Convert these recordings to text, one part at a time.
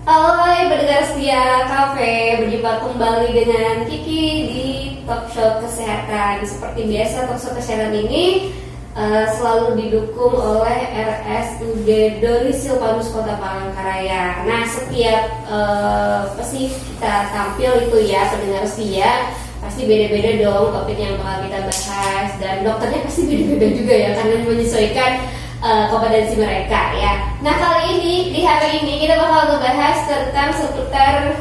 Halo hai pendengar setia Cafe, berjumpa kembali dengan Kiki di Talk Show Kesehatan. Seperti biasa, Talk Show Kesehatan ini selalu didukung oleh RSUD Dori Silvanus Kota Palangkaraya. Nah, setiap pasti kita tampil itu ya, pendengar setia, pasti beda-beda dong topik yang bakal kita bahas, dan dokternya pasti beda-beda juga ya, karena menyesuaikan kompetensi mereka ya. Nah, kali ini di hari ini kita bakal ngebahas tentang seputar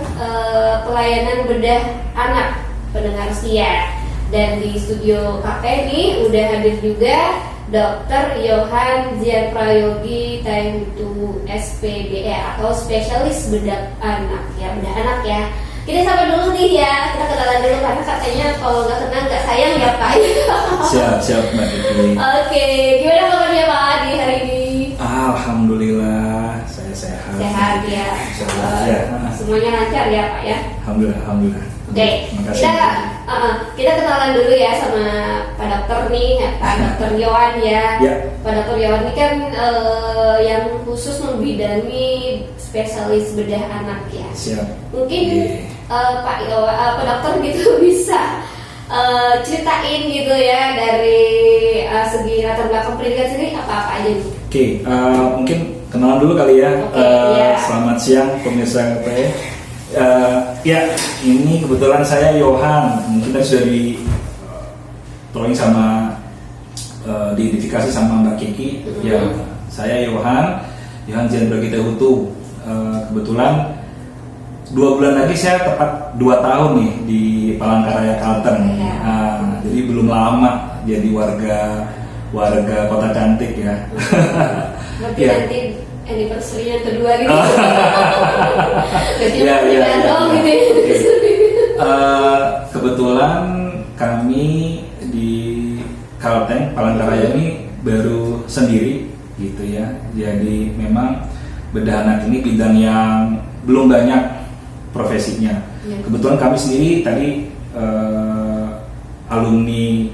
pelayanan bedah anak pendengar setia. Dan di studio KP ini udah hadir juga Dr. Yohan Zian Prayogi Taengtu SPDE atau spesialis bedah anak ya, bedah anak ya. Kita sapa dulu nih ya, kita kenalan dulu karena katanya kalau nggak kenal nggak sayang ya Pak. Siap Mbak Kiki. Oke, gimana kabarnya Pak di hari ini? Alhamdulillah, saya sehat. Sehat ya. Ya. Semuanya lancar ya Pak ya. Alhamdulillah. Oke, Makasih. kita kenalan dulu ya sama Pak Dokter nih, Pak Dokter Yohan ya. Ya. Pak Dokter Yohan ini kan yang khusus membidangi spesialis bedah anak ya. Siap. Mungkin Yeah. Pak Dokter gitu bisa ceritain gitu ya dari segi latar belakang pendidikan sendiri apa-apa aja nih. Oke, mungkin kenalan dulu kali ya. Oke, iya. Selamat siang pemirsa KP. Ya, ini kebetulan saya Yohan. Mungkin tadi sudah tolong sama diidentifikasi sama Mbak Kiki. Ya, saya Yohan Zian Prayogi Taengtu. Kebetulan 2 bulan lagi saya tepat 2 tahun nih di Palangkaraya, Kalteng. Jadi belum lama jadi warga kota cantik ya. Berarti Ya. nanti anniversary yang kedua gitu. Jadi Ya. dong gitu. Kebetulan kami di Kalteng, Palangkaraya ini baru sendiri gitu ya. Jadi memang bedah anak ini bidang yang belum banyak profesinya. Ya. Kebetulan kami sendiri tadi alumni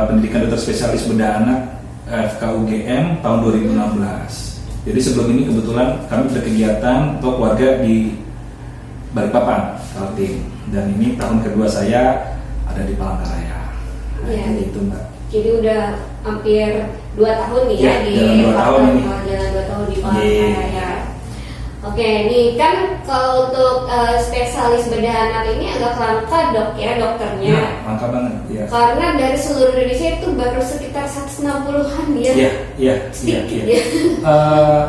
pendidikan dokter spesialis bedah anak FKUGM tahun 2016. Jadi sebelum ini kebetulan kami berkegiatan untuk keluarga di Balikpapan, Kaltim. Dan ini tahun kedua saya ada di Palangkaraya. Ya. Gitu Mbak. Jadi udah hampir 2 tahun nih ya, Ya, di jalan 2 tahun ini. Jalan 2 tahun di Palangkaraya. Oke, nih kan kalau untuk spesialis bedah anak ini agak langka dok ya dokternya. Ya, langka banget ya. Karena dari seluruh Indonesia itu baru sekitar 160-an ya. Iya. Sedikit ya.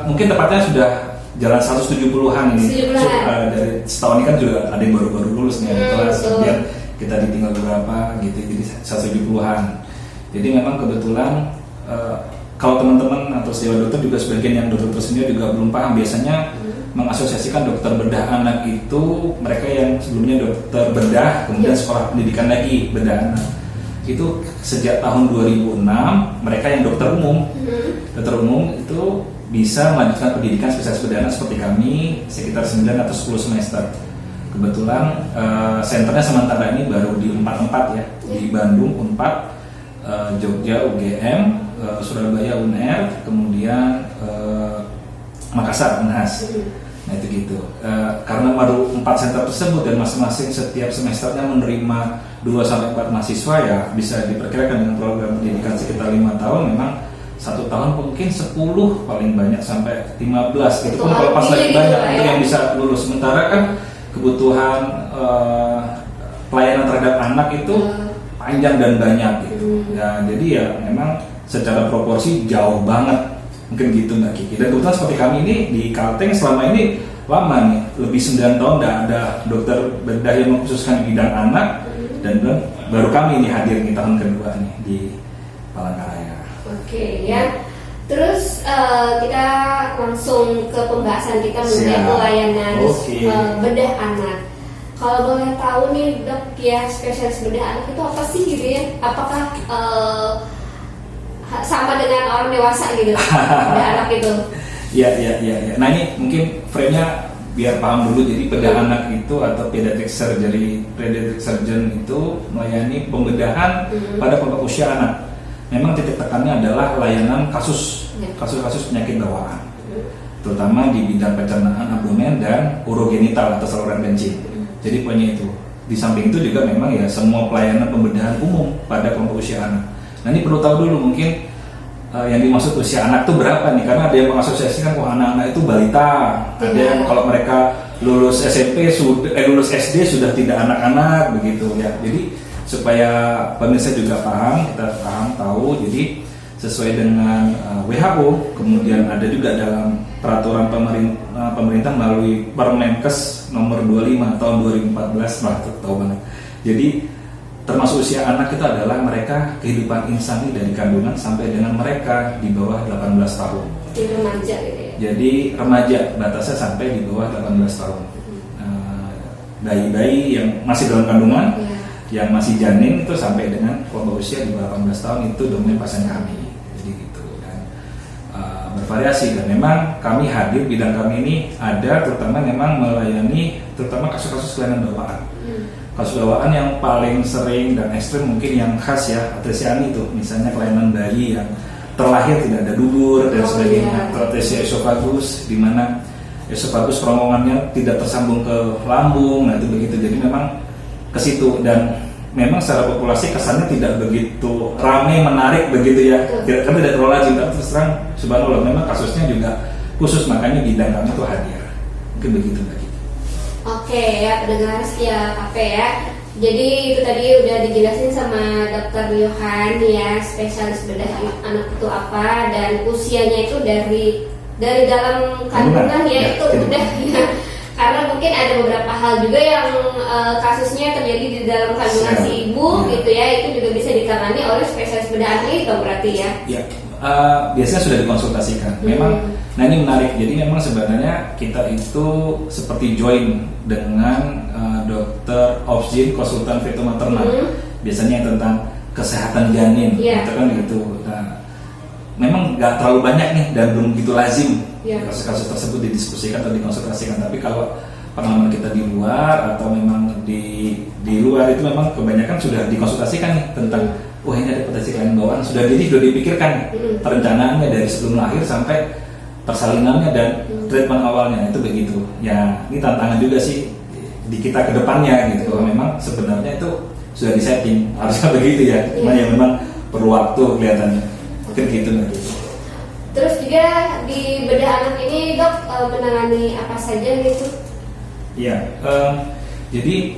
Mungkin tepatnya sudah jalan 170-an ini. 170-an. Dari setahun ini kan juga ada yang baru-baru lulus nih, kelas betul. kemudian kita ditinggal beberapa gitu, jadi 170-an. Jadi memang kebetulan kalau teman-teman atau sejawat dokter juga sebagian yang dokter sendiri juga belum paham, biasanya mengasosiasikan dokter bedah anak itu mereka yang sebelumnya dokter bedah kemudian sekolah pendidikan lagi bedah anak. Itu sejak tahun 2006 mereka yang dokter umum itu bisa melanjutkan pendidikan spesialis bedah anak seperti kami sekitar 9 atau 10 semester. Kebetulan senternya sementara ini baru di 4 tempat ya, di Bandung Unpad, Jogja UGM, Surabaya UNR, kemudian Makassar Unhas. Nah itu gitu. Karena baru 4 center tersebut dan masing-masing setiap semesternya menerima 2-4 mahasiswa, ya bisa diperkirakan dengan program pendidikan sekitar 5 tahun. Memang 1 tahun mungkin 10 paling banyak sampai 15. Itu pun kalau pas lagi banyak itu yang bisa lulus. Sementara kan kebutuhan pelayanan terhadap anak itu panjang dan banyak gitu. Ya, jadi ya memang secara proporsi jauh banget. Mungkin gitu Mbak Kiki. Dan kebetulan seperti kami ini di Kalteng selama ini lama nih, lebih 9 tahun tidak ada dokter bedah yang mengkhususkan bidang anak. Dan baru kami ini hadir di tahun kedua nih di Palangkaraya. Oke ya. Terus kita langsung ke pembahasan kita mengenai pelayanan bedah anak. Kalau boleh tahu nih dok ya, spesialis bedah anak itu apa sih gitu ya? Apakah sama dengan orang dewasa gitu bedah anak itu? Ya. Nah ini mungkin frame-nya biar paham dulu. Jadi bedah anak itu atau pediatric surgeon itu melayani pembedahan pada kelompok usia anak. Memang titik tekannya adalah layanan kasus-kasus penyakit bawaan. terutama di bidang pencernaan abdomen dan urogenital atau saluran kencing. Jadi poinnya itu. Di samping itu juga memang ya semua pelayanan pembedahan umum pada kelompok usia anak. Nah ini perlu tahu dulu mungkin yang dimaksud usia anak itu berapa nih? Karena ada yang mengasosiasikan anak-anak itu balita, ada yang kalau mereka lulus SMP lulus SD sudah tidak anak-anak begitu ya. Jadi supaya pemirsa juga paham, kita tahu. Jadi sesuai dengan WHO, kemudian ada juga dalam peraturan pemerintah melalui Permenkes nomor 25 tahun 2014, tahu banget. Jadi termasuk usia anak itu adalah mereka kehidupan insani dari kandungan sampai dengan mereka di bawah 18 tahun. Jadi remaja gitu ya. Jadi remaja batasnya sampai di bawah 18 tahun. Bayi-bayi yang masih dalam kandungan, yang masih janin itu sampai dengan kelompok usia di bawah 18 tahun itu domain pasien kami. Jadi gitu dan bervariasi dan memang kami hadir bidang kami ini ada terutama memang melayani terutama kasus-kasus kelainan bawaan. Kasus bawaan yang paling sering dan ekstrim mungkin yang khas ya atresia itu, misalnya kelainan bayi yang terlahir tidak ada dubur dan sebagainya, atau atresia esofagus di mana esofagus kerongkongannya tidak tersambung ke lambung, nah itu begitu. Jadi memang ke situ dan memang secara populasi kesannya tidak begitu ramai menarik begitu ya, karena tidak terlalu lazim, tapi terus terang subhanallah memang kasusnya juga khusus, makanya bidang kami itu hadir. Mungkin begitu lagi. Oke ya, pendengar setia kafe ya. Jadi itu tadi udah dijelasin sama Dr. Yohan ya, spesialis bedah anak itu apa dan usianya itu dari dalam kandungan ya itu udah ya. Karena mungkin ada beberapa hal juga yang kasusnya terjadi di dalam kandungan si ibu gitu ya, itu juga bisa ditangani oleh spesialis bedah anak itu berarti ya. Ya. Biasanya sudah dikonsultasikan. Memang, nah ini menarik. Jadi memang sebenarnya kita itu seperti join dengan dokter obgyn konsultan feto maternal. Biasanya tentang kesehatan janin, gitu kan gitu. Nah, memang nggak terlalu banyak nih dan belum begitu lazim kasus-kasus tersebut didiskusikan atau dikonsultasikan. Tapi kalau pengalaman kita di luar atau memang di luar itu memang kebanyakan sudah dikonsultasikan nih tentang ini ada potensi kelainan bawaan, sudah dipikirkan perencanaannya dari sebelum lahir sampai persalinannya dan treatment awalnya itu begitu. Ya ini tantangan juga sih di kita ke depannya gitu. Kalau memang sebenarnya itu sudah disetting harusnya begitu ya, cuma ya memang perlu waktu kelihatannya. Mungkin gitu nanti. Terus juga di bedah anak ini dok menangani apa saja gitu? Iya. Jadi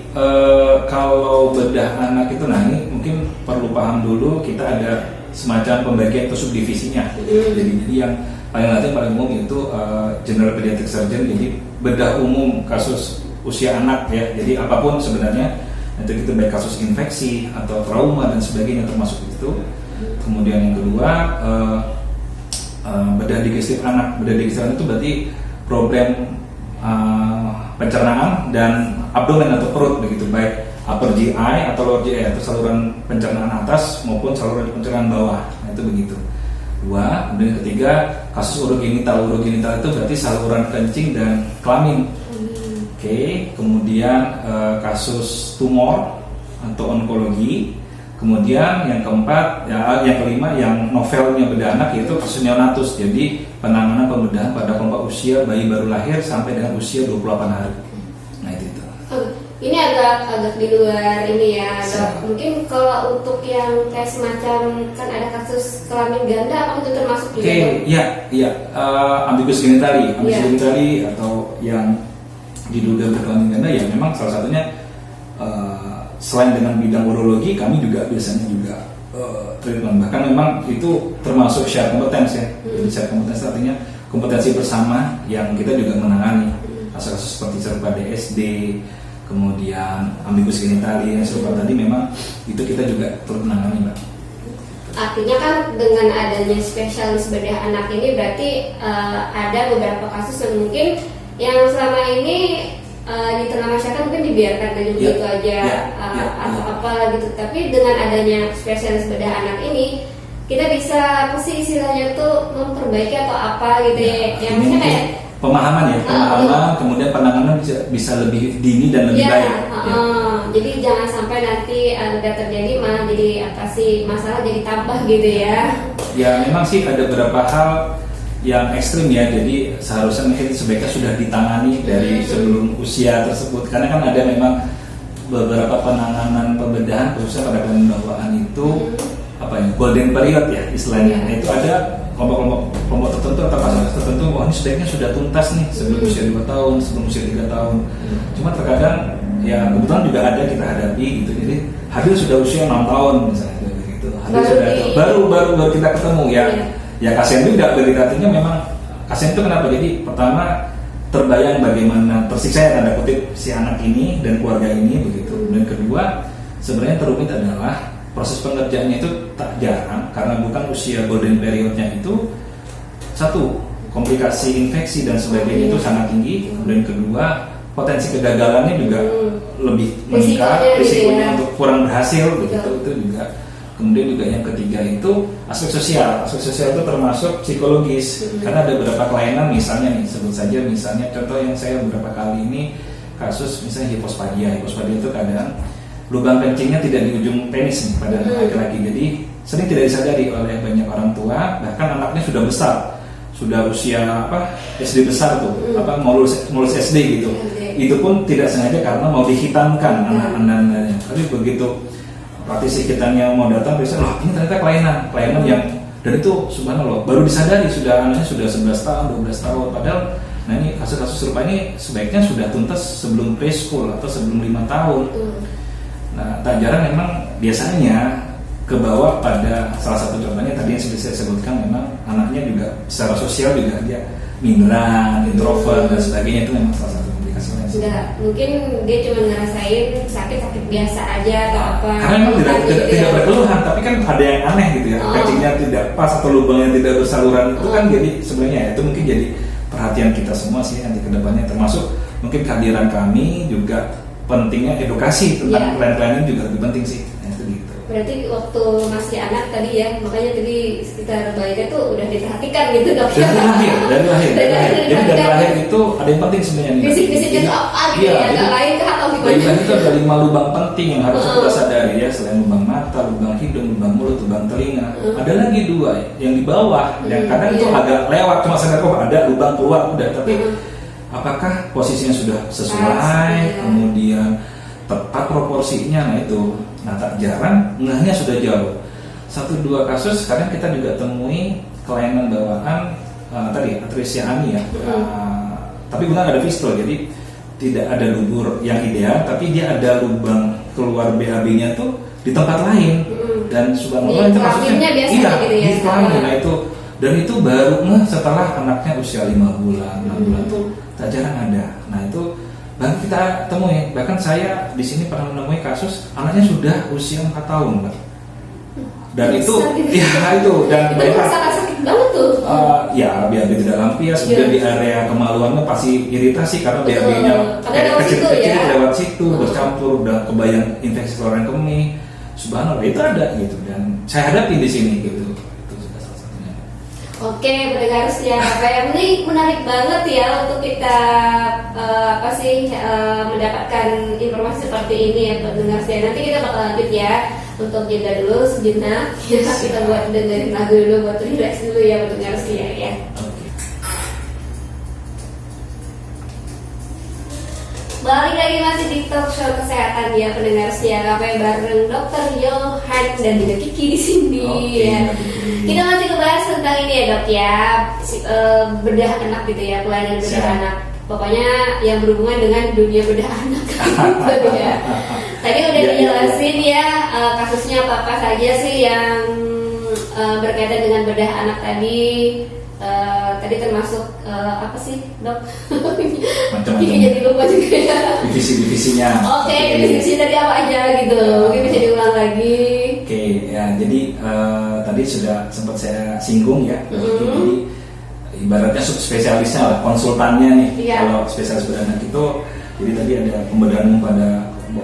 kalau bedah anak itu, nah ini mungkin perlu paham dulu, kita ada semacam pembagian atau subdivisinya. Jadi yang paling umum itu general pediatric surgeon, jadi bedah umum kasus usia anak ya. Jadi apapun sebenarnya, itu kita baik kasus infeksi atau trauma dan sebagainya termasuk itu. Kemudian yang kedua bedah digestif anak. Bedah digestif anak itu berarti problem pencernaan dan abdomen atau perut begitu, baik upper GI atau lower GI atau saluran pencernaan atas maupun saluran pencernaan bawah. Nah, itu begitu. Dua, kemudian ketiga kasus urogenital. Urogenital itu berarti saluran kencing dan kelamin. Oke, kemudian kasus tumor atau onkologi. Kemudian yang keempat, yang kelima yang novelnya bedah anak yaitu kasus neonatus. Jadi penanganan pembedahan pada kelompok usia bayi baru lahir sampai dengan usia 28 hari. Nah itu. Ini agak di luar ini ya dok. Mungkin kalau untuk yang kayak semacam kan ada kasus kelamin ganda, apa itu termasuk juga? Iya. Ambiguous genitali atau yang diduga berkelamin ganda ya memang salah satunya. Selain dengan bidang urologi, kami juga biasanya juga treatment. Bahkan memang itu termasuk share competence ya. Jadi share competence artinya kompetensi bersama yang kita juga menangani kasus-kasus seperti serupa DSD, kemudian ambiguous genitali yang serupa tadi memang itu kita juga turut menangani, Mbak. Artinya kan dengan adanya spesialis bedah anak ini berarti ada beberapa kasus yang mungkin yang selama ini di tengah masyarakat mungkin dibiarkan aja begitu aja atau apa gitu. Tapi dengan adanya spesialis bedah anak ini kita bisa apa sih istilahnya tuh memperbaiki atau apa gitu ya. Yang maksudnya kayak pemahaman kemudian penanganan bisa lebih dini dan lebih baik. Jadi jangan sampai nanti udah terjadi malah jadi apa sih masalah jadi tambah gitu ya. Ya memang sih ada beberapa hal yang ekstrim ya, jadi seharusnya mungkin sebaiknya sudah ditangani dari sebelum usia tersebut, karena kan ada memang beberapa penanganan pembedahan khususnya pada kelamin bawaan itu apa ya, golden period ya istilahnya. Nah, itu ada kelompok tertentu atau kasus tertentu, ini sebaiknya sudah tuntas nih sebelum usia 2 tahun, sebelum usia 3 tahun. Cuma terkadang ya kebetulan juga ada kita hadapi gitu, jadi Hadil sudah usia 6 tahun misalnya gitu. Hadil sudah baru kita ketemu ya. Ya kasihan juga, dari artinya memang kasihan itu kenapa? Jadi pertama terbayang bagaimana tersiksa ya tanda kutip si anak ini dan keluarga ini begitu. Dan kedua sebenarnya terumit adalah proses pengerjaannya itu tak jarang karena bukan usia golden periodnya itu, satu komplikasi infeksi dan sebagainya itu sangat tinggi. Kemudian kedua potensi kegagalannya juga lebih meningkat, risikonya untuk kurang berhasil begitu itu juga. Kemudian juga yang ketiga itu aspek sosial itu termasuk psikologis, karena ada beberapa kelainan misalnya nih, sebut saja misalnya contoh yang saya beberapa kali ini kasus misalnya hipospadia itu kadang lubang kencingnya tidak di ujung penis nih pada laki-laki, jadi sering tidak disadari oleh banyak orang tua, bahkan anaknya sudah besar, sudah usia SD besar tuh, mau lulus SD gitu, itu pun tidak sengaja karena mau dihitamkan anak-anaknya. Tapi begitu praktisi kita yang mau datang bisa, loh ini ternyata kelainan yang, dan itu subhanallah baru disadari sudah anaknya sudah 11 tahun 12 tahun, padahal nah ini kasus-kasus serupa ini sebaiknya sudah tuntas sebelum preschool atau sebelum 5 tahun. Nah tak jarang memang biasanya kebawa pada salah satu contohnya tadi yang sudah saya sebutkan, memang anaknya juga secara sosial juga dia minder, introvert dan sebagainya, itu memang salah satu komplikasi. Enggak, mungkin dia cuma ngerasain sakit biasa aja atau apa. Karena memang tidak berkeluhan, tapi kan ada yang aneh gitu ya, kencingnya tidak pas atau lubangnya tidak bersaluran, itu kan jadi sebenarnya itu mungkin jadi perhatian kita semua sih nanti ke depannya, termasuk mungkin kehadiran kami juga pentingnya edukasi tentang kelainan-kelainan juga lebih penting sih. Nah, itu gitu. Berarti waktu masih anak tadi ya, makanya tadi sekitar bayinya tuh udah diperhatikan gitu dok. Dari lahir. Jadi dari lahir itu ada yang penting sebenarnya. Fisik-fisiknya itu apa gitu ya, agak lain kah atau gimana? Dari lahir itu ada 5 lubang penting yang harus kita sadari ya, selain lubang mata, lubang hidung, lubang mulut, lubang telinga. Ada lagi 2 yang di bawah, yang kadang itu agak lewat, cuma sadar ada lubang keluar udah, tapi apakah posisinya sudah sesuai, kemudian tepat proporsinya, nah itu. Nah tak jarang ngehnya sudah jauh. 1-2 kasus kadang kita juga temui kelainan bawaan tadi atresia ani ya, tapi bukan ada fistula, jadi tidak ada dubur yang ideal, tapi dia ada lubang keluar BAB-nya tuh di tempat lain, dan subhanallah itu kasusnya di kelamin. Nah itu, dan itu baru setelah anaknya usia 5 bulan 6 bulan tuh tak jarang ada. Nah itu baru kita temui, bahkan saya di sini pernah menemui kasus anaknya sudah usia 4 tahun, Mbak. Dan itu, dan mereka sakit banget tuh. Ya BAB tidak lampias, kemudian di area kemaluannya pasti iritasi karena BAB-nya kayak kecil-kecil lewat situ, bercampur, udah kebayang infeksi saluran kemih. Subhanallah itu ada gitu, dan saya hadapi di sini gitu. Oke, pendengar setia KPM, ini menarik banget ya untuk kita mendapatkan informasi seperti ini ya pendengar setia. Nanti kita bakal lanjut ya, untuk jeda dulu sejenak ya, kita buat dengerin lagu dulu buat relax dulu ya pendengar setia ya. Balik lagi masih di talk show kesehatan ya pendengar setia KPM bareng Dr. Johan dan juga Kiki di sini ya. Kita masih ngebahas tentang ini ya dok ya, bedah anak gitu ya, pelayanan bedah anak. Pokoknya yang berhubungan dengan dunia bedah anak gitu ya. Tadi udah dijelasin ya kasusnya apa saja sih yang berkaitan dengan bedah anak tadi. Tadi termasuk apa sih dok? Macam-macam. Jadi lupa juga ya. Divisi-divisinya. Oke, divisi tadi apa aja gitu? Mungkin bisa diulang lagi. Oke, ya jadi tadi sudah sempat saya singgung ya. Jadi ibaratnya subspesialisnya lah, konsultannya nih. Kalau spesialis bedah anak itu, jadi tadi ada pembedahan pada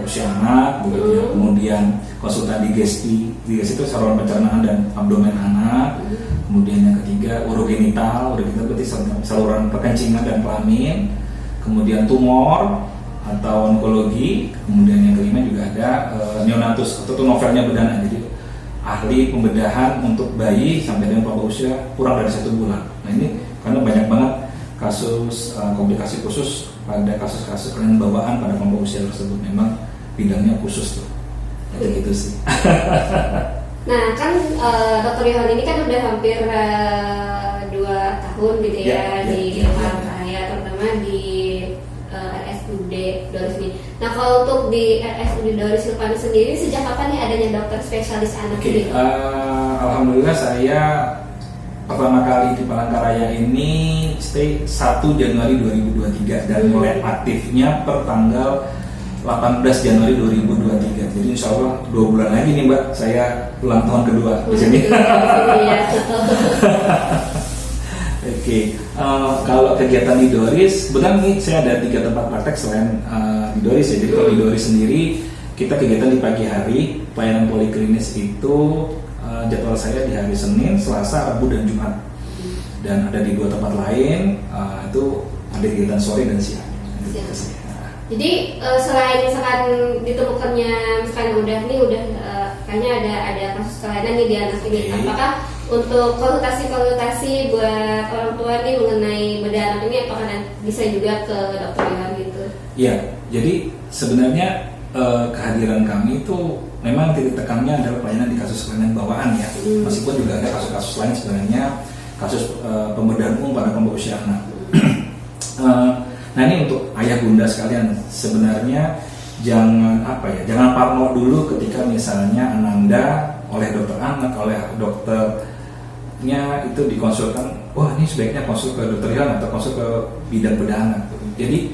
usia anak, begitu ya. Kemudian konsultan digesti itu saluran pencernaan dan abdomen anak. Kemudian yang ketiga urogenital berarti saluran perkencingan dan kelamin. Kemudian tumor atau onkologi. Kemudian yang kelima juga ada neonatus atau novelnya bedah anak. Jadi ahli pembedahan untuk bayi sampai dengan usia kurang dari 1 bulan. Nah ini karena banyak banget kasus komplikasi khusus pada kasus-kasus kelainan bawaan pada kelompok usia tersebut. Memang bidangnya khusus tuh, kayak gitu sih. Nah kan Dr. Yohan ini kan udah hampir 2 tahun gitu ya, di Palangkaraya, terutama di RSUD Doris ini. Nah kalau untuk di RSUD Doris Silvani sendiri, sejak kapan nih adanya dokter spesialis anak ini? Alhamdulillah saya pertama kali di Palangkaraya ini stay 1 Januari 2023 dan mulai aktifnya per tanggal 18 Januari 2023. Jadi insya Allah 2 bulan lagi nih Mbak, saya ulang tahun kedua di sini. Oke, kalau kegiatan di Doris, kebetulan nih saya ada 3 tempat praktek selain di Doris ya. Jadi kalau di Doris sendiri, kita kegiatan di pagi hari, pelayanan poliklinis itu jadwal saya di hari Senin, Selasa, Rabu, dan Jumat. Dan ada di 2 tempat lain, itu ada kegiatan sore dan siang. Jadi selain misalkan ditemukannya misalkan udah kayaknya ada kasus kelainan nih di anak ini, apakah untuk konsultasi buat orang tua nih mengenai bedah anak ini, apakah bisa juga ke dokter Yohan gitu? Iya, jadi sebenarnya kehadiran kami itu memang titik tekannya adalah pelayanan di kasus kelainan bawaan ya. Meskipun juga ada kasus-kasus lain sebenarnya, kasus pembedahan umum pada kelompok usia anak. Nah ini untuk ayah bunda sekalian, sebenarnya jangan parno dulu ketika misalnya Ananda oleh dokter anak, oleh dokternya itu dikonsulkan, wah ini sebaiknya konsul ke dokter Yohan atau konsul ke bidang bedah anak. Jadi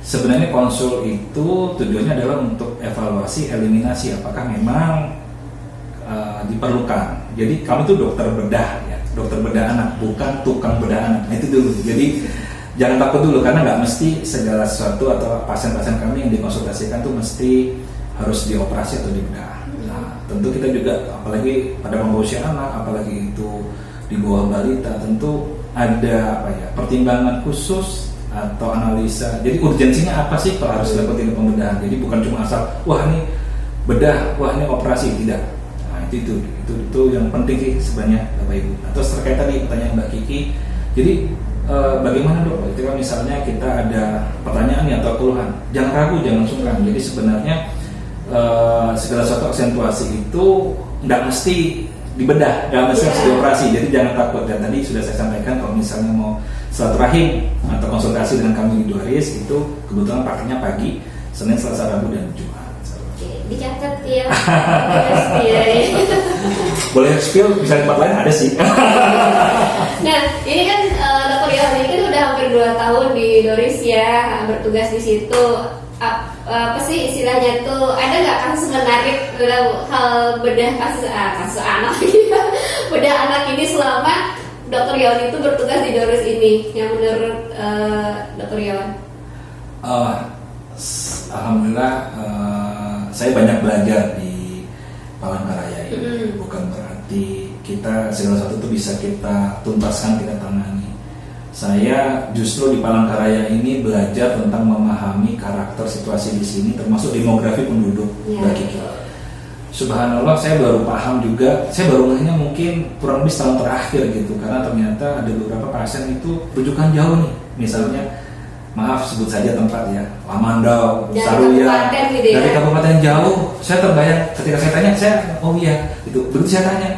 sebenarnya konsul itu tujuannya adalah untuk evaluasi, eliminasi apakah memang diperlukan. Jadi kami itu dokter bedah ya, dokter bedah anak, bukan tukang bedah anak. Nah, itu dulu. Jadi jangan takut dulu, karena nggak mesti segala sesuatu atau pasien-pasien kami yang dikonsultasikan tuh mesti harus dioperasi atau dibedah. Nah, tentu kita juga, apalagi pada kelompok usia anak, apalagi itu di bawah balita, tentu ada pertimbangan khusus atau analisa. Jadi urgensinya apa sih kalau harus dilakukan pembedahan? Jadi bukan cuma asal, wah ini bedah, wah ini operasi, tidak. Nah, itu yang penting sih sebenarnya Bapak Ibu. Atau terkait tadi pertanyaan Mbak Kiki, jadi bagaimana dok? Ketika misalnya kita ada pertanyaan atau keluhan, jangan ragu, jangan sungkan. Jadi sebenarnya segala sesuatu aksentuasi itu nggak mesti dibedah, nggak mesti harus dioperasi. Jadi jangan takut. Dan tadi sudah saya sampaikan, kalau misalnya mau silaturahim atau konsultasi dengan kami di Doris, itu kebetulan pakainya pagi, Senin, Selasa, Rabu, dan Jumat. Oke, dicatat ya. Boleh spill, bisa di tempat lain ada sih. Nah, ini kan Dr. Yohan ini kan udah hampir 2 tahun di Doris ya, bertugas di situ. Apa sih istilahnya tuh, ada nggak kasus menarik dalam hal bedah kasus anak bedah anak ini selama Dr. Yohan itu bertugas di Doris ini, yang menurut Dr. Yohan? Alhamdulillah saya banyak belajar di Palangkaraya ini. Bukan berarti kita segala sesuatu itu bisa kita tuntaskan, kita tangani. Saya justru di Palangkaraya ini belajar tentang memahami karakter situasi di sini, termasuk demografi penduduk. Subhanallah, saya baru paham juga, saya baru ngehnya mungkin kurang lebih setahun terakhir gitu, karena ternyata ada beberapa pasien itu rujukan jauh nih, misalnya maaf sebut saja tempat ya, Lamandau, Saruya, gitu ya? Dari kabupaten jauh. Saya terbayang ketika saya tanya, oh iya, itu begitu saya tanya,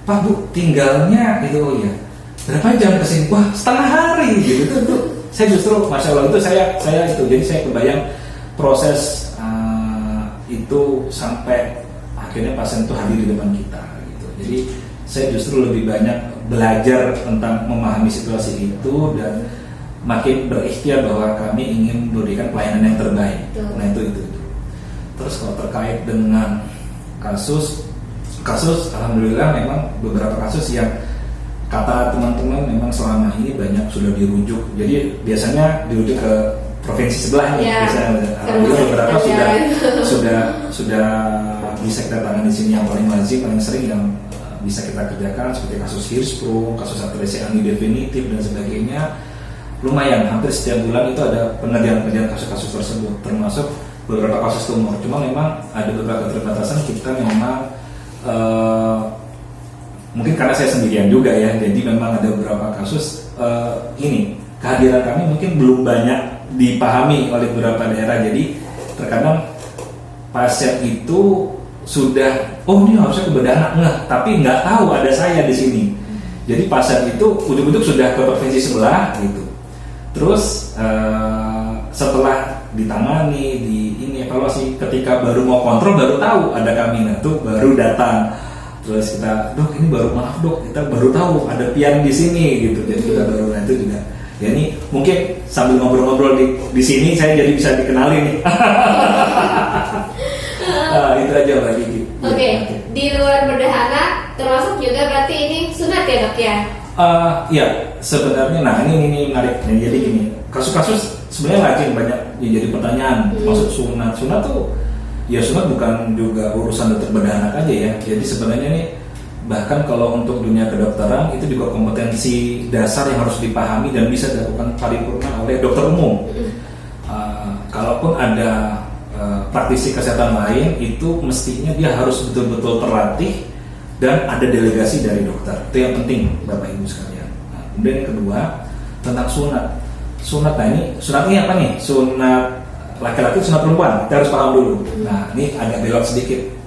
Pak Bu tinggalnya gitu, oh iya, berapa jam kesini? Wah, setengah hari gitu. Itu saya justru, masya Allah, itu saya itu, jadi saya kebayang proses itu sampai akhirnya pasien itu hadir di depan kita gitu. Jadi saya justru lebih banyak belajar tentang memahami situasi itu dan makin berikhtiar bahwa kami ingin memberikan pelayanan yang terbaik. Nah itu. Terus kalau terkait dengan kasus, alhamdulillah memang beberapa kasus yang kata teman-teman memang selama ini banyak sudah dirujuk. Jadi biasanya dirujuk ke provinsi sebelah nih. Biasanya alhamdulillah beberapa sudah bisa kita tangani di sini. Yang paling lazim, paling sering yang bisa kita kerjakan seperti kasus Hirspro, kasus atresia angin definitif dan sebagainya. Lumayan, hampir setiap bulan itu ada pengerjaan kasus-kasus tersebut, termasuk beberapa kasus tumor. Cuma memang ada beberapa keterbatasan kita memang mungkin karena saya sendirian juga ya, jadi memang ada beberapa kasus ini kehadiran kami mungkin belum banyak dipahami oleh beberapa daerah. Jadi terkadang pasien itu sudah, oh ini harusnya ke bedah anak, tapi nggak tahu ada saya di sini. Jadi pasien itu ujuk-ujuk sudah ke provinsi sebelah gitu. Terus setelah ditangani, ini evaluasi, ketika baru mau kontrol baru tahu ada kami, nah itu baru datang. Terus kita, dok ini baru, maaf dok, kita baru tahu ada pian di sini gitu. Jadi kita baru, nah itu juga. Ya ini mungkin sambil ngobrol-ngobrol di sini saya jadi bisa dikenalin nih. Nah, itu aja Mbak Kiki. Oke. Di luar bedah anak termasuk juga berarti ini sunat ya dok ya? Iya, sebenarnya nah ini menarik. Nah, jadi gini, kasus-kasus sebenarnya rajin banyak jadi pertanyaan. Maksud sunat tuh ya sunat bukan juga urusan dokter bedah anak aja ya. Jadi sebenarnya nih bahkan kalau untuk dunia kedokteran itu juga kompetensi dasar yang harus dipahami dan bisa dilakukan paripurna oleh dokter umum. Kalaupun ada praktisi kesehatan lain itu mestinya dia harus betul-betul terlatih dan ada delegasi dari dokter. Itu yang penting Bapak Ibu sekalian. Nah, kemudian yang kedua tentang sunat. Nah ini sunatnya apa nih? Sunat laki-laki, sunat perempuan. Kita harus paham dulu. Nah ini agak belok sedikit.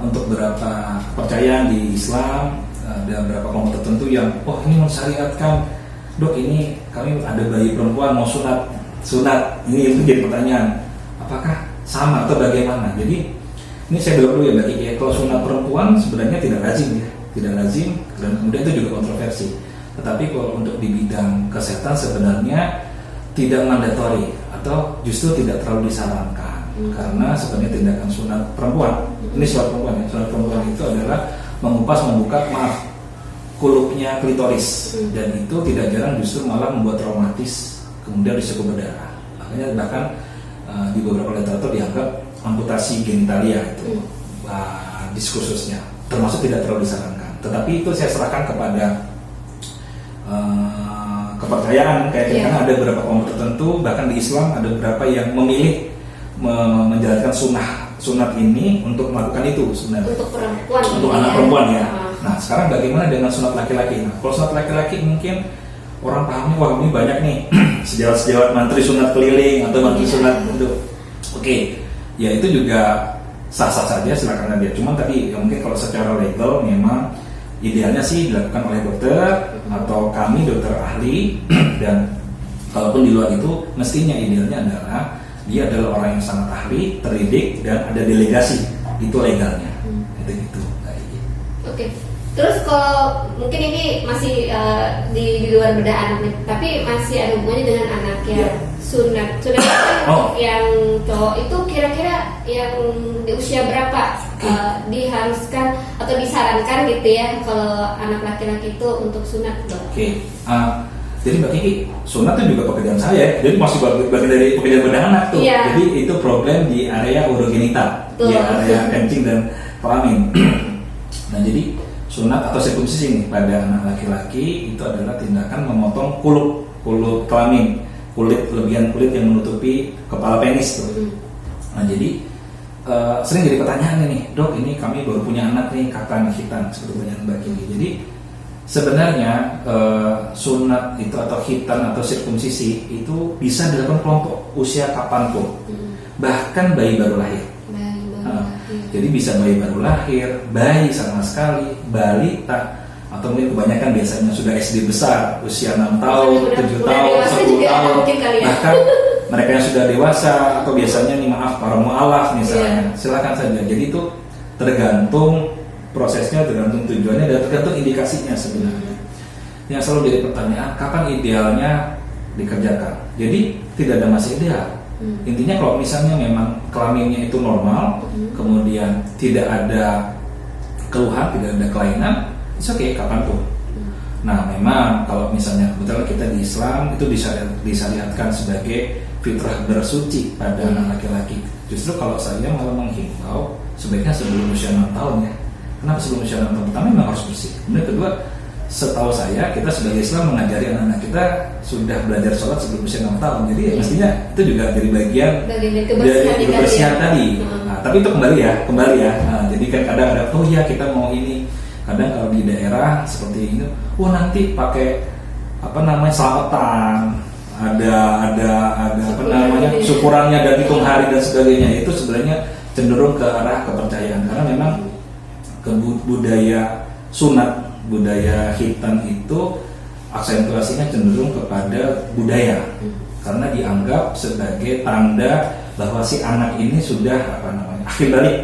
Untuk beberapa kepercayaan di Islam ada beberapa kelompok tertentu yang ini mensyariatkan, dok ini kami ada bayi perempuan mau sunat ini itu jadi pertanyaan, apakah sama atau bagaimana? Jadi ini saya belok dulu ya Mbak Kiki. Kalau sunat perempuan sebenarnya tidak lazim dan kemudian itu juga kontroversi. Tetapi kalau untuk di bidang kesehatan sebenarnya tidak mandatori atau justru tidak terlalu disarankan. Karena sebenarnya tindakan sunat perempuan, ini sunat perempuan ya, sunat perempuan itu adalah membuka kulupnya klitoris, dan itu tidak jarang justru malah membuat traumatis, kemudian risiko berdarah. Makanya bahkan di beberapa literatur dianggap amputasi genitalia itu diskursusnya, termasuk tidak terlalu disarankan. Tetapi itu saya serahkan kepada kepercayaan karena ada beberapa kelompok tertentu, bahkan di Islam ada beberapa yang memilih menjalankan sunat ini untuk melakukan itu sebenarnya untuk anak perempuan ya. Nah sekarang bagaimana dengan sunat laki-laki? Nah kalau sunat laki-laki mungkin orang pahamnya wah ini banyak nih sejawat mantri sunat keliling atau mantri sunat untuk ya itu juga sah-sah saja, silakan aja. Cuman tadi ya mungkin kalau secara legal memang idealnya sih dilakukan oleh dokter atau kami dokter ahli dan kalaupun di luar itu mestinya idealnya adalah dia adalah orang yang sangat ahli, terdidik, dan ada delegasi, itu legalnya. Itu. Oke. Terus kalau mungkin ini masih di luar bedah anak, tapi masih ada hubungannya dengan anak yang sunat. Sunat yang cowok itu kira-kira yang di usia berapa diharuskan atau disarankan gitu ya kalau anak laki-laki itu untuk sunat? Jadi Mbak Kiki, sunat itu juga pekerjaan saya, jadi masih bagian dari pekerjaan bedah anak tuh. Jadi itu problem di area urogenital, di area kencing dan kelamin. Nah jadi sunat atau sirkumsisi nih pada anak laki-laki itu adalah tindakan memotong kulup kelamin, lebihan kulit yang menutupi kepala penis tuh. Nah jadi sering jadi pertanyaan nih, dok ini kami baru punya anak nih, kapan khitan, seperti pertanyaan Mbak Kiki. Jadi sebenarnya sunat itu atau khitan atau sirkumsisi itu bisa dilakukan kelompok usia kapanpun, bahkan bayi baru lahir. Jadi bisa bayi baru lahir, bayi sama sekali, balita, atau mungkin kebanyakan biasanya sudah SD besar, usia 6 tahun, 7 tahun, 10 tahun, bahkan mereka yang sudah dewasa atau biasanya para mu'alaf misalnya, silakan saja. Jadi itu tergantung prosesnya, tergantung tujuannya dan tergantung indikasinya sebenarnya. Yang selalu jadi pertanyaan, kapan idealnya dikerjakan? Jadi tidak ada masa ideal. Intinya kalau misalnya memang kelaminnya itu normal, kemudian tidak ada keluhan, tidak ada kelainan, it's okay kapanpun. Nah memang kalau misalnya kebetulan kita di Islam itu disyariatkan sebagai fitrah bersuci pada anak laki-laki. Justru kalau saya malah menghimbau sebaiknya sebelum usia 6 tahun ya. Kenapa sebelum usia 6 tahun? Pertama memang harus bersih. Kemudian kedua, setahu saya kita sebagai Islam mengajari anak-anak kita sudah belajar sholat sebelum usia 6 tahun. Jadi mestinya itu juga jadi bagian dari kebersihan tadi. Nah, tapi itu kembali ya. Nah, jadi kan kadang ada kita mau ini. Kadang kalau di daerah seperti ini, nanti pakai selamatan, ada apa namanya syukurannya dan hitung hari dan sebagainya. Itu sebenarnya cenderung ke arah kepercayaan, karena memang budaya sunat, budaya khitan itu aksentuasinya cenderung kepada budaya, karena dianggap sebagai tanda bahwa si anak ini sudah akhir balik.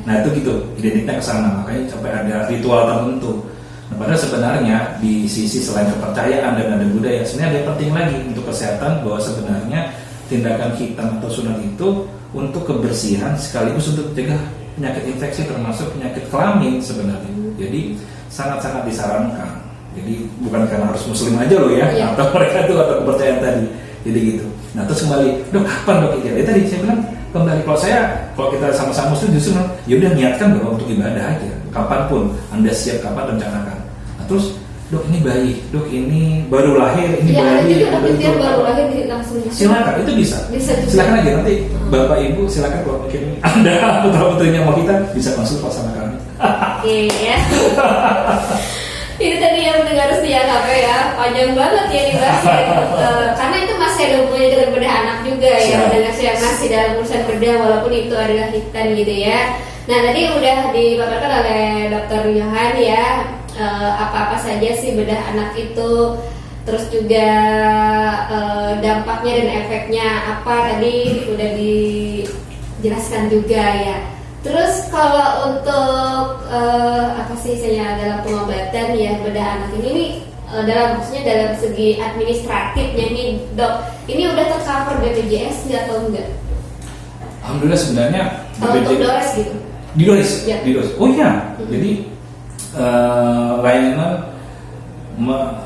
Nah itu gitu, identiknya ke sana, makanya sampai ada ritual tertentu. Nah, padahal sebenarnya di sisi selain kepercayaan dan ada budaya, sebenarnya ada yang penting lagi untuk kesehatan, bahwa sebenarnya tindakan khitan atau sunat itu untuk kebersihan sekaligus untuk mencegah penyakit infeksi termasuk penyakit kelamin sebenarnya. Jadi sangat-sangat disarankan. Jadi bukan karena harus muslim aja loh ya, atau mereka itu atau kepercayaan tadi. Jadi gitu. Nah terus kembali, dok kapan dok? Ya tadi saya bilang kembali, kalau kita sama-sama muslim justru yaudah niatkan bahwa untuk ibadah aja, kapanpun Anda siap, kapan rencanakan. Nah terus dok ini bayi, dok ini baru lahir, ini bayi, baru lahir langsung silakan, itu bisa silakan aja, nanti bapak ibu silakan kalau mungkin Anda putra putrinya mau kita bisa konsul sama kami. Oke ya. Ini tadi yang mendengar setia KP ya, panjang banget ya dibahas ya. Karena itu masih ada hubungannya dengan bedah anak juga ya, mendengar yang masih dalam urusan bedah walaupun itu adalah khitan gitu ya. Nah tadi udah dipaparkan oleh Dr. Johan ya, apa-apa saja sih bedah anak itu, terus juga dampaknya dan efeknya apa tadi udah dijelaskan juga ya. Terus kalau untuk dalam pengobatan ya bedah anak ini maksudnya dalam segi administratifnya nih dok, ini udah tercover BPJS nggak atau enggak? Alhamdulillah sebenarnya untuk DORES gitu. Di DORES? Oh iya, jadi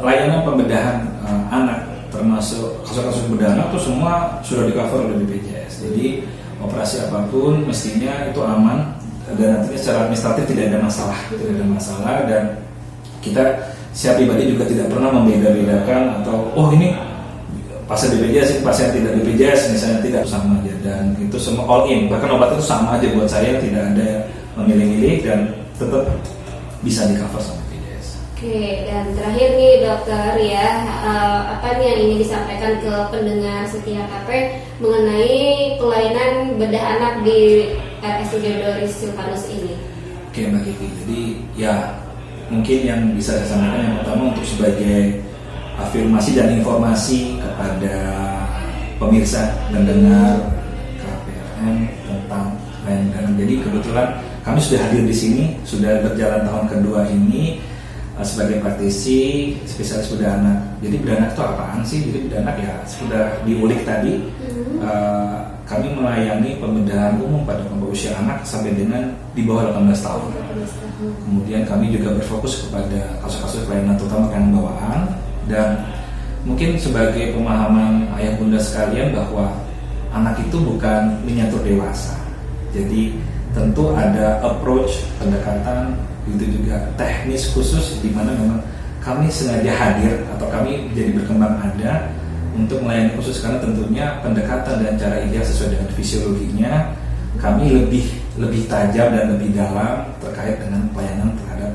layanan pembedahan anak termasuk kasus-kasus bedah anak itu semua sudah di cover oleh BPJS. Jadi operasi apapun mestinya itu aman dan nantinya secara administratif tidak ada masalah, dan kita secara pribadi juga tidak pernah membeda-bedakan atau ini pasien BPJS, ini pasien tidak BPJS misalnya, tidak, sama aja, dan itu semua all in, bahkan obat itu sama aja buat saya, tidak ada memilih-milih dan tetap bisa di cover sama BPJS. Oke, dan terakhir nih dokter ya, apa nih yang ingin disampaikan ke pendengar setia KP mengenai pelayanan bedah anak di RSUD Doris Silvanus ini? Oke Mbak Kiki, jadi ya mungkin yang bisa saya sampaikan yang pertama untuk sebagai afirmasi dan informasi kepada pemirsa dan dengar KPRM tentang layanan. Jadi kebetulan kami sudah hadir di sini, sudah berjalan tahun kedua ini sebagai praktisi spesialis bedah anak. Jadi bedah anak itu apaan sih? Jadi bedah anak ya sudah diulik tadi. Kami melayani pembedahan umum pada kelompok usia anak sampai dengan di bawah 18 tahun. Kemudian kami juga berfokus kepada kasus-kasus kelainan terutama kelainan bawaan, dan mungkin sebagai pemahaman ayah bunda sekalian bahwa anak itu bukan miniatur dewasa. Jadi tentu ada approach pendekatan, itu juga teknis khusus di mana memang kami sengaja hadir atau kami jadi berkembang ada untuk melayani khusus, karena tentunya pendekatan dan cara ideal sesuai dengan fisiologinya kami lebih tajam dan lebih dalam terkait dengan pelayanan terhadap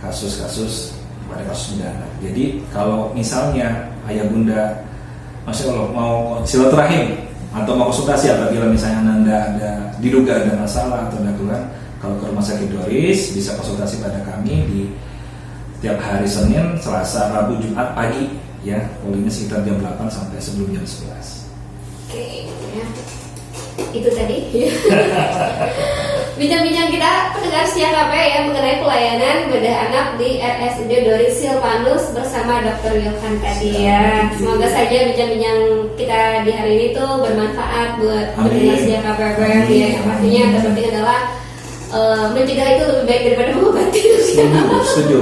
kasus-kasus pada kasus bedah anak. Jadi kalau misalnya ayah bunda Masya Allah mau silaturahim atau mau konsultasi apabila misalnya Anda diduga ada masalah atau ada keluhan, kalau ke rumah sakit Doris bisa konsultasi pada kami di tiap hari Senin, Selasa, Rabu, Jumat pagi ya, polanya sekitar jam 8 sampai sebelum jam 11. Oke ya, itu tadi bincang-bincang kita pendengar setia KP ya mengenai pelayanan bedah anak di RSUD Doris Silvanus bersama Dr. Johan tadi ya. Semoga saja bincang-bincang kita di hari ini tuh bermanfaat buat pendengar setia KP ya. Yang pastinya yang terpenting adalah mencegah itu lebih baik daripada mengobati. Setuju.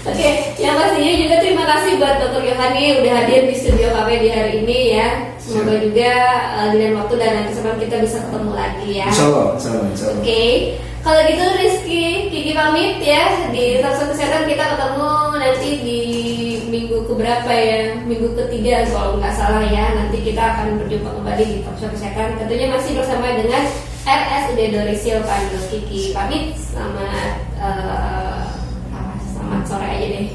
Oke, yang pastinya juga terima kasih buat Dr. Johan nih udah hadir di studio KP di hari ini ya. Semoga juga di lain waktu dan nanti kesempatan kita bisa ketemu lagi ya. Insya Allah. Oke, kalau gitu Rizky, Kiki pamit ya. Di Talkshow Kesehatan kita ketemu nanti di minggu keberapa ya? Minggu ketiga kalau nggak salah ya. Nanti kita akan berjumpa kembali di Talkshow Kesehatan. Tentunya masih bersama dengan RSUD Doris Silvanus. Kiki pamit, selamat sore aja deh.